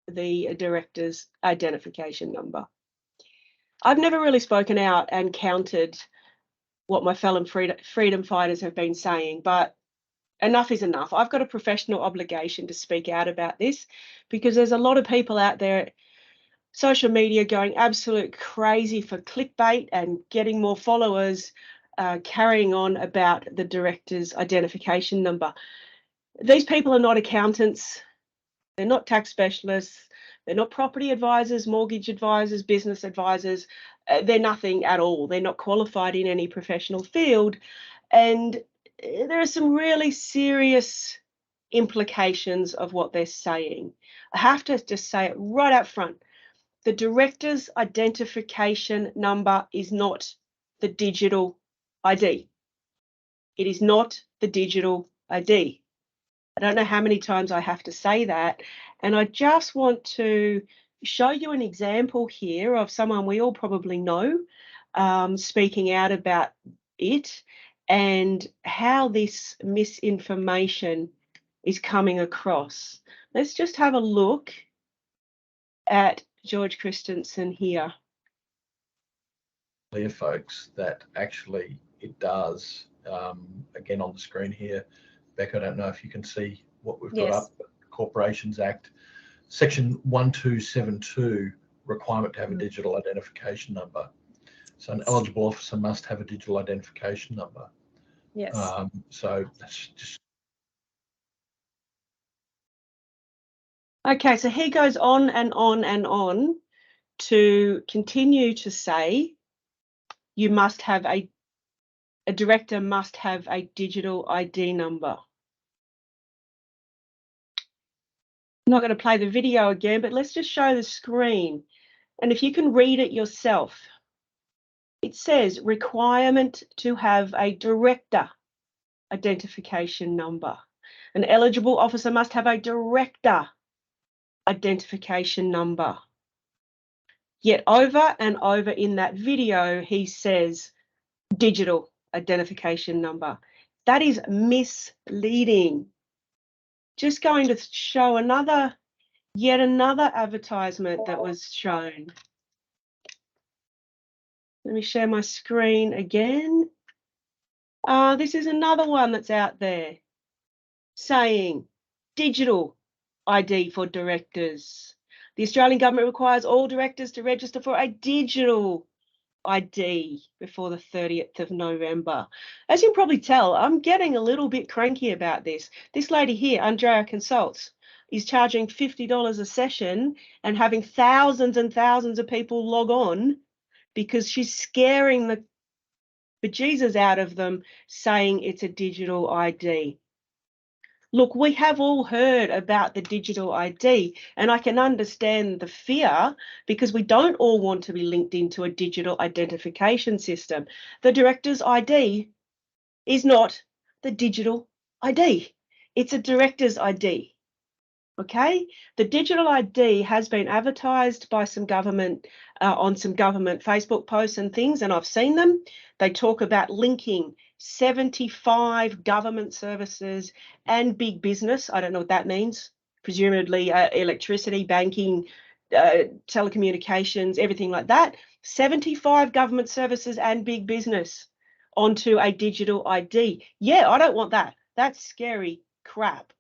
the director's identification number. I've never really spoken out and countered what my fellow freedom fighters have been saying, but enough is enough. I've got a professional obligation to speak out about this because there's a lot of people out there, social media, going absolute crazy for clickbait and getting more followers, carrying on about the director's identification number. These people are not accountants. They're not tax specialists. They're not property advisors, mortgage advisors, business advisors. They're nothing at all. They're not qualified in any professional field. And there are some really serious implications of what they're saying. I have to just say it right up front. The director's identification number is not the digital ID. It is not the digital ID. I don't know how many times I have to say that. And I just want to show you an example here of someone we all probably know speaking out about it and how this misinformation is coming across. Let's just have a look at George Christensen here. Clear, folks, that actually it does. Again, on the screen here, Beck, I don't know if you can see what we've got up. Corporations Act, Section 1272, requirement to have a digital identification number. So an eligible officer must have a digital identification number. Yes. So that's just. Okay, so he goes on and on and on to continue to say you must have a director must have a digital ID number. I'm not going to play the video again, but let's just show the screen. And if you can read it yourself, it says requirement to have a director identification number. An eligible officer must have a director identification number. Yet over and over in that video, he says digital identification number. That is misleading. Just going to show yet another advertisement that was shown. Let me share my screen again. This is another one that's out there saying digital ID for directors. The Australian government requires all directors to register for a digital ID before the 30th of November. As you can probably tell, I'm getting a little bit cranky about this. This lady here, Andrea Consults, is charging $50 a session and having thousands and thousands of people log on because she's scaring the bejesus out of them, saying it's a digital ID. Look, we have all heard about the digital ID, and I can understand the fear because we don't all want to be linked into a digital identification system. The director's ID is not the digital ID. It's a director's ID. Okay, the digital ID has been advertised by some government on some government Facebook posts and things, and I've seen them. They talk about linking 75 government services and big business. I don't know what that means. Presumably electricity, banking, telecommunications, everything like that. 75 government services and big business onto a digital ID. Yeah, I don't want that. That's scary crap.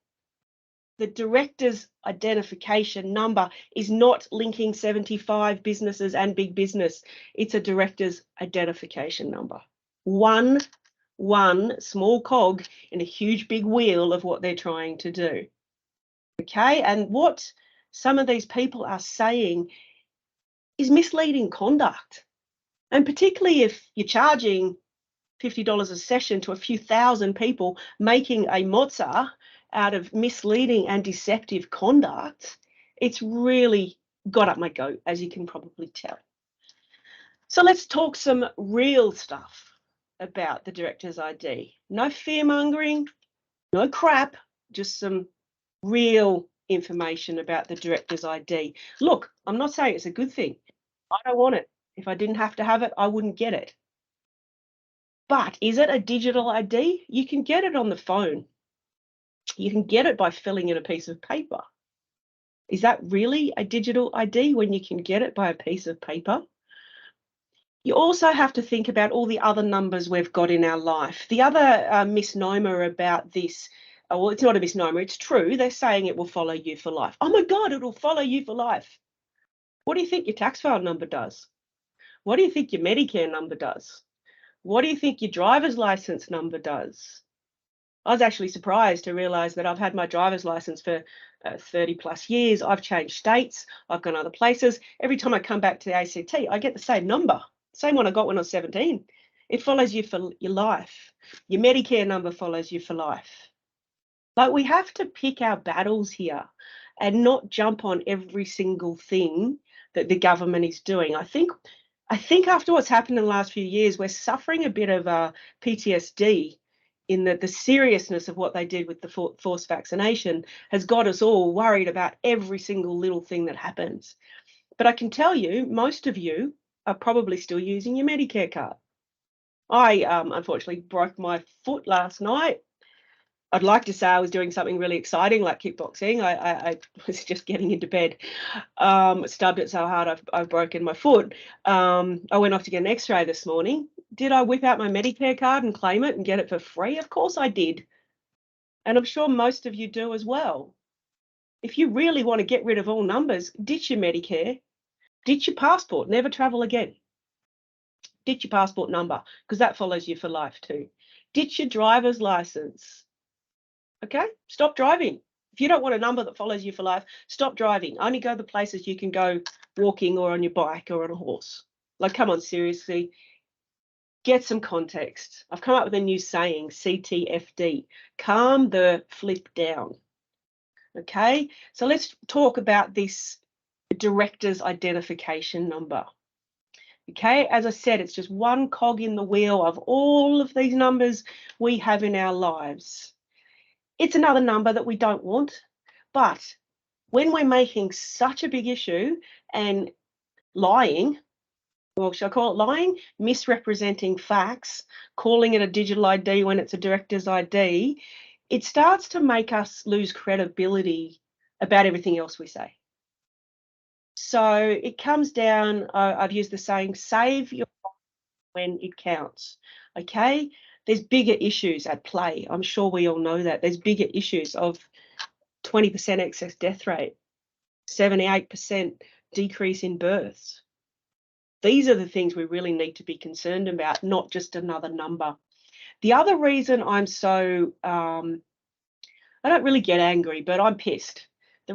The director's identification number is not linking 75 businesses and big business. It's a director's identification number. One small cog in a huge big wheel of what they're trying to do. Okay, and what some of these people are saying is misleading conduct. And particularly if you're charging $50 a session to a few thousand people, making a mozza out of misleading and deceptive conduct, it's really got up my goat, as you can probably tell. So let's talk some real stuff about the director's ID. No fear-mongering, no crap, just some real information about the director's ID. Look, I'm not saying it's a good thing. I don't want it. If I didn't have to have it, I wouldn't get it. But is it a digital ID? You can get it on the phone. You can get it by filling in a piece of paper. Is that really a digital ID when you can get it by a piece of paper? You also have to think about all the other numbers we've got in our life. The other misnomer about this, well, it's not a misnomer, it's true. They're saying it will follow you for life. Oh my God, it'll follow you for life. What do you think your tax file number does? What do you think your Medicare number does? What do you think your driver's license number does? I was actually surprised to realise that I've had my driver's license for 30 plus years. I've changed states. I've gone other places. Every time I come back to the ACT, I get the same number, same one I got when I was 17. It follows you for your life. Your Medicare number follows you for life. Like, we have to pick our battles here and not jump on every single thing that the government is doing. I think after what's happened in the last few years, we're suffering a bit of PTSD in that the seriousness of what they did with the forced vaccination has got us all worried about every single little thing that happens. But I can tell you, most of you are probably still using your Medicare card. I unfortunately broke my foot last night. I'd like to say I was doing something really exciting like kickboxing. I was just getting into bed, stubbed it so hard I've broken my foot. I went off to get an x-ray this morning. Did I whip out my Medicare card and claim it and get it for free? Of course I did. And I'm sure most of you do as well. If you really want to get rid of all numbers, ditch your Medicare, ditch your passport, never travel again. Ditch your passport number, because that follows you for life too. Ditch your driver's license. Okay, stop driving. If you don't want a number that follows you for life, stop driving. Only go the places you can go walking or on your bike or on a horse. Like, come on, seriously. Get some context. I've come up with a new saying, CTFD. Calm the flip down. Okay, so let's talk about this director's identification number. Okay, as I said, it's just one cog in the wheel of all of these numbers we have in our lives. It's another number that we don't want, but when we're making such a big issue and lying, well, shall I call it lying? Misrepresenting facts, calling it a digital ID when it's a director's ID, it starts to make us lose credibility about everything else we say. So it comes down, I've used the saying, save your when it counts, okay? There's bigger issues at play. I'm sure we all know that. There's bigger issues of 20% excess death rate, 78% decrease in births. These are the things we really need to be concerned about, not just another number. The other reason I'm so, I don't really get angry, but I'm pissed. The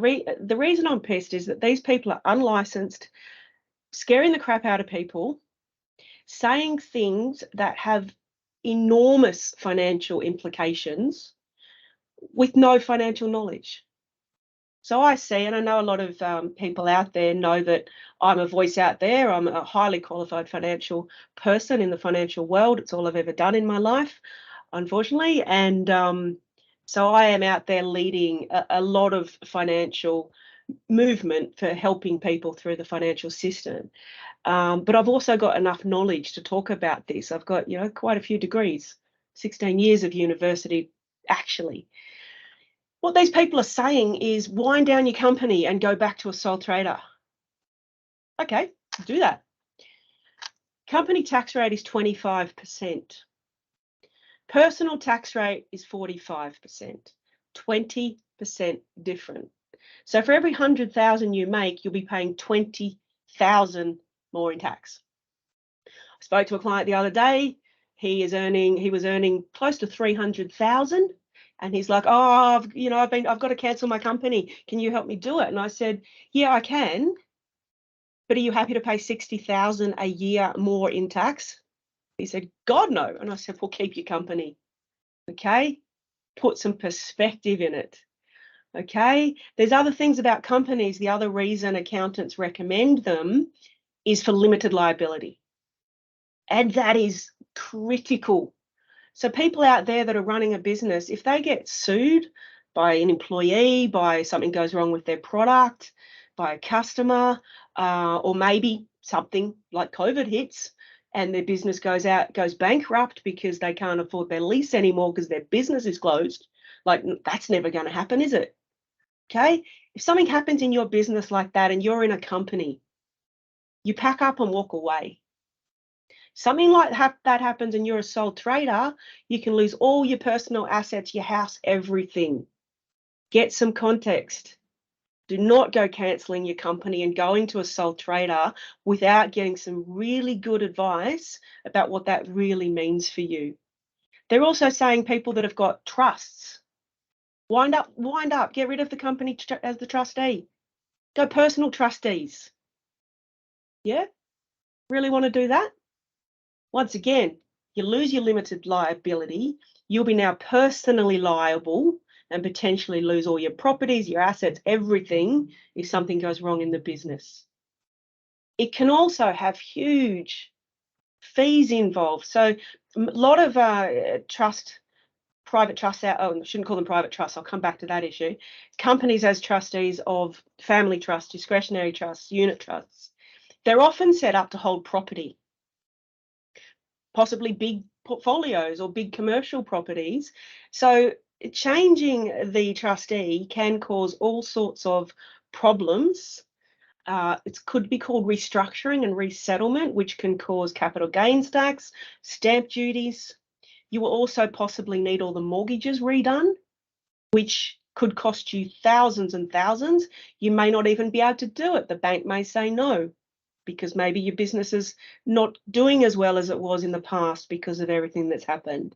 reason I'm pissed is that these people are unlicensed, scaring the crap out of people, saying things that have enormous financial implications with no financial knowledge. So I see, and I know a lot of people out there know that I'm a voice out there. I'm a highly qualified financial person in the financial world. It's all I've ever done in my life, unfortunately. And so I am out there leading a lot of financial movement for helping people through the financial system. But I've also got enough knowledge to talk about this. I've got, quite a few degrees, 16 years of university, actually. What these people are saying is wind down your company and go back to a sole trader. Okay, do that. Company tax rate is 25%. Personal tax rate is 45%. 20% different. So for every 100,000 you make, you'll be paying 20,000 more in tax. I spoke to a client the other day. He was earning close to 300,000, and he's like, "Oh, I've got to cancel my company. Can you help me do it?" And I said, "Yeah, I can. But are you happy to pay 60,000 a year more in tax?" He said, "God, no." And I said, "Well, keep your company. Okay, put some perspective in it." Okay, there's other things about companies. The other reason accountants recommend them is for limited liability. And that is critical. So people out there that are running a business, if they get sued by an employee, by something goes wrong with their product, by a customer, or maybe something like COVID hits and their business goes bankrupt because they can't afford their lease anymore because their business is closed, like, that's never going to happen, is it? Okay? If something happens in your business like that and you're in a company, you pack up and walk away. Something like that happens and you're a sole trader, you can lose all your personal assets, your house, everything. Get some context. Do not go cancelling your company and going to a sole trader without getting some really good advice about what that really means for you. They're also saying people that have got trusts, wind up, get rid of the company as the trustee. Go personal trustees. Yeah? Really want to do that? Once again, you lose your limited liability. You'll be now personally liable and potentially lose all your properties, your assets, everything if something goes wrong in the business. It can also have huge fees involved. So a lot of private trusts out, I shouldn't call them private trusts, I'll come back to that issue. Companies as trustees of family trusts, discretionary trusts, unit trusts, they're often set up to hold property, possibly big portfolios or big commercial properties. So changing the trustee can cause all sorts of problems. It could be called restructuring and resettlement, which can cause capital gains tax, stamp duties. You will also possibly need all the mortgages redone, which could cost you thousands and thousands. You may not even be able to do it. The bank may say no, because maybe your business is not doing as well as it was in the past because of everything that's happened.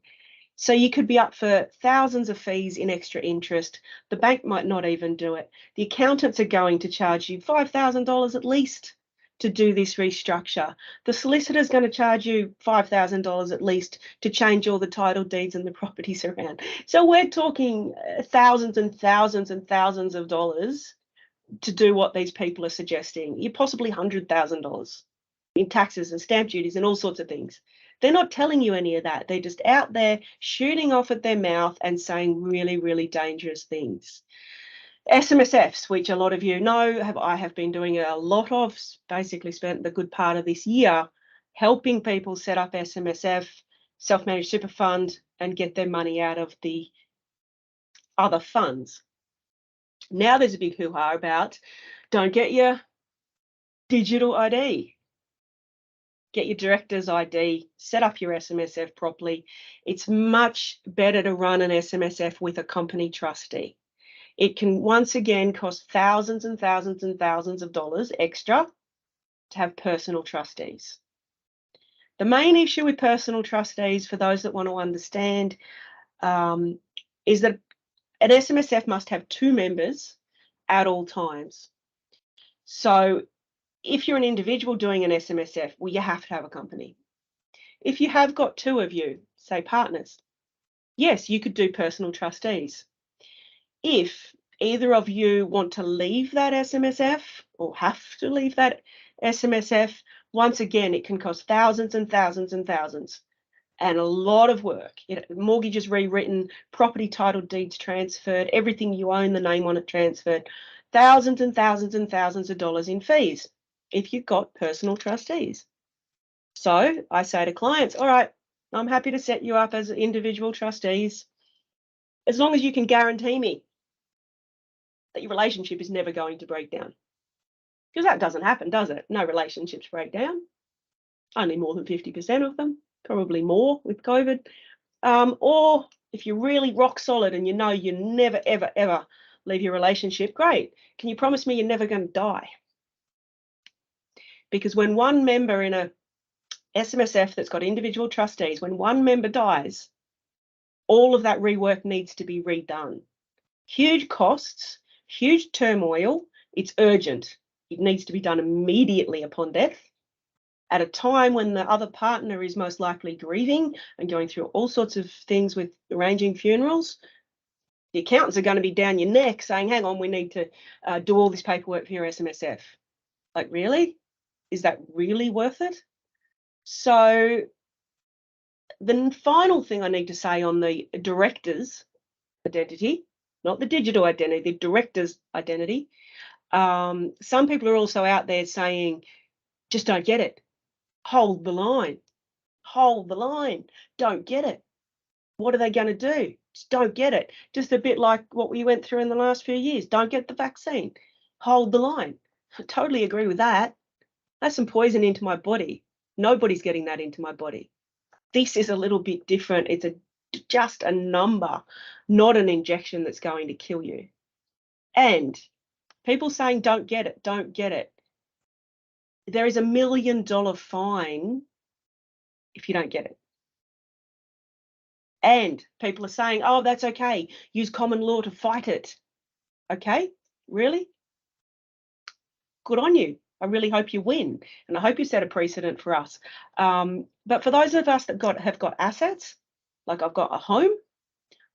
So you could be up for thousands of fees in extra interest. The bank might not even do it. The accountants are going to charge you $5,000 at least to do this restructure. The solicitor's going to charge you $5,000 at least to change all the title deeds and the properties around. So we're talking thousands and thousands and thousands of dollars to do what these people are suggesting. You're possibly $100,000 in taxes and stamp duties and all sorts of things. They're not telling you any of that. They're just out there shooting off at their mouth and saying really, really dangerous things. SMSFs, which a lot of you know, I have been doing a lot of, basically spent the good part of this year helping people set up SMSF, self-managed super fund, and get their money out of the other funds. Now there's a big hoo-ha about don't get your digital ID. Get your director's ID, set up your SMSF properly. It's much better to run an SMSF with a company trustee. It can once again cost thousands and thousands and thousands of dollars extra to have personal trustees. The main issue with personal trustees, for those that want to understand, is that an SMSF must have 2 members at all times. So if you're an individual doing an SMSF, well, you have to have a company. If you have got 2 of you, say partners, yes, you could do personal trustees. If either of you want to leave that SMSF or have to leave that SMSF, once again, it can cost thousands and thousands and thousands and a lot of work. Mortgages rewritten, property title deeds transferred, everything you own, the name on it transferred, thousands and thousands and thousands of dollars in fees if you've got personal trustees. So I say to clients, all right, I'm happy to set you up as individual trustees as long as you can guarantee me that your relationship is never going to break down. Because that doesn't happen, does it? No relationships break down. Only more than 50% of them, probably more with COVID. Or if you're really rock solid and you know you never, ever, ever leave your relationship, great. Can you promise me you're never going to die? Because when one member in a SMSF that's got individual trustees, when one member dies, all of that rework needs to be redone. Huge costs, huge turmoil. It's urgent. It needs to be done immediately upon death at a time when the other partner is most likely grieving and going through all sorts of things with arranging funerals. The accountants are going to be down your neck saying, hang on, we need to do all this paperwork for your SMSF. Like, really? Is that really worth it? So the final thing I need to say on the director's identity, not the digital identity, the director's identity. Some people are also out there saying, just don't get it. Hold the line. Hold the line. Don't get it. What are they going to do? Just don't get it. Just a bit like what we went through in the last few years. Don't get the vaccine. Hold the line. I totally agree with that. That's some poison into my body. Nobody's getting that into my body. This is a little bit different. It's just a number, not an injection that's going to kill you. And people saying, don't get it, don't get it. There is $1 million fine if you don't get it. And people are saying, oh, that's okay. Use common law to fight it. Okay, really? Good on you. I really hope you win. And I hope you set a precedent for us. But for those of us that have got assets, like I've got a home,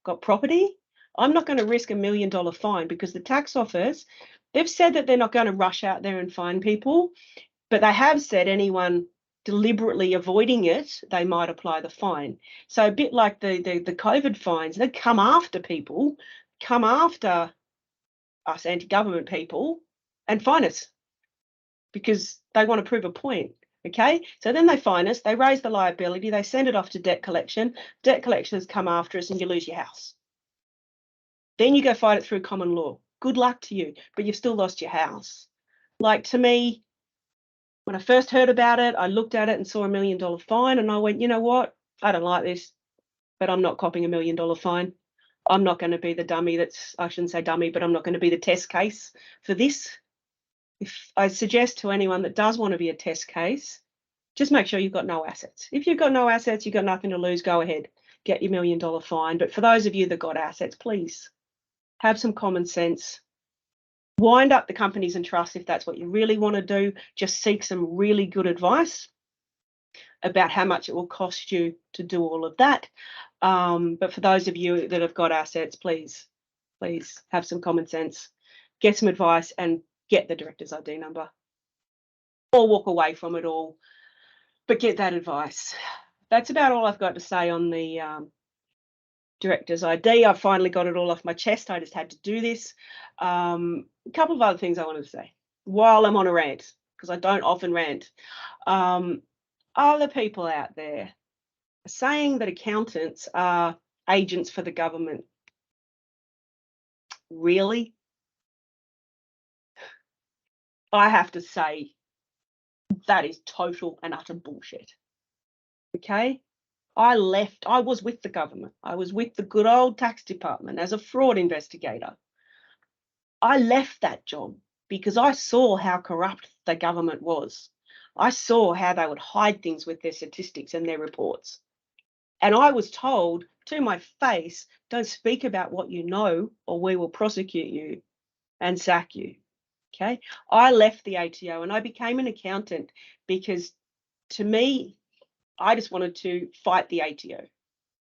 got property, I'm not going to risk $1 million fine, because the tax office, they've said that they're not going to rush out there and fine people, but they have said anyone deliberately avoiding it, they might apply the fine. So a bit like the COVID fines, they come after people, come after us anti-government people and fine us because they want to prove a point. Okay, so then they fine us, they raise the liability, they send it off to debt collection. Debt collectors come after us and you lose your house. Then you go fight it through common law. Good luck to you, but you've still lost your house. Like, to me, when I first heard about it, I looked at it and saw $1 million fine, and I went, you know what? I don't like this, but I'm not copping $1 million fine. I'm not going to be the dummy I shouldn't say dummy, but I'm not going to be the test case for this. If I suggest to anyone that does want to be a test case, just make sure you've got no assets. If you've got no assets, you've got nothing to lose, go ahead, get your $1 million fine. But for those of you that got assets, please have some common sense. Wind up the companies and trusts if that's what you really want to do. Just seek some really good advice about how much it will cost you to do all of that. But for those of you that have got assets, please have some common sense, get some advice, and get the director's ID number, or walk away from it all, but get that advice. That's about all I've got to say on the director's ID. I've finally got it all off my chest. I just had to do this. A couple of other things I wanted to say while I'm on a rant, because I don't often rant. Other people out there are saying that accountants are agents for the government. Really? I have to say that is total and utter bullshit. Okay? I was with the government. I was with the good old tax department as a fraud investigator. I left that job because I saw how corrupt the government was. I saw how they would hide things with their statistics and their reports. And I was told to my face, don't speak about what you know or we will prosecute you and sack you. Okay. I left the ATO and I became an accountant because, to me, I just wanted to fight the ATO.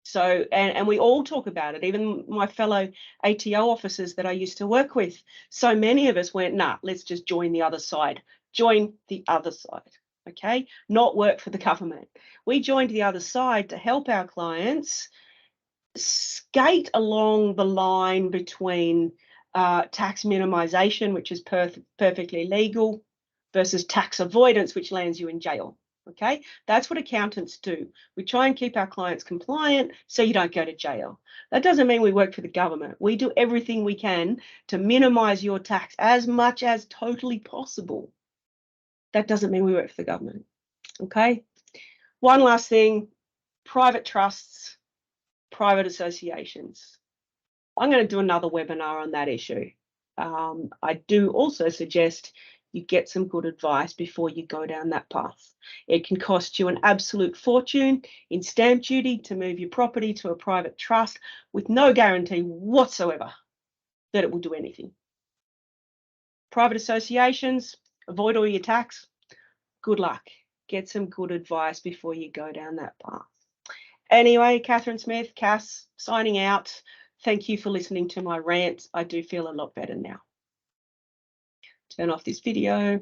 So, and we all talk about it, even my fellow ATO officers that I used to work with. So many of us went, nah, let's just join the other side. Join the other side, okay? Not work for the government. We joined the other side to help our clients skate along the line between tax minimisation, which is perfectly legal, versus tax avoidance, which lands you in jail. Okay, that's what accountants do. We try and keep our clients compliant so you don't go to jail. That doesn't mean we work for the government. We do everything we can to minimize your tax as much as totally possible. That doesn't mean we work for the government. Okay, one last thing, private trusts, private associations. I'm going to do another webinar on that issue. I do also suggest you get some good advice before you go down that path. It can cost you an absolute fortune in stamp duty to move your property to a private trust with no guarantee whatsoever that it will do anything. Private associations, avoid all your tax. Good luck. Get some good advice before you go down that path. Anyway, Catherine Smith, Cass, signing out. Thank you for listening to my rant. I do feel a lot better now. Turn off this video.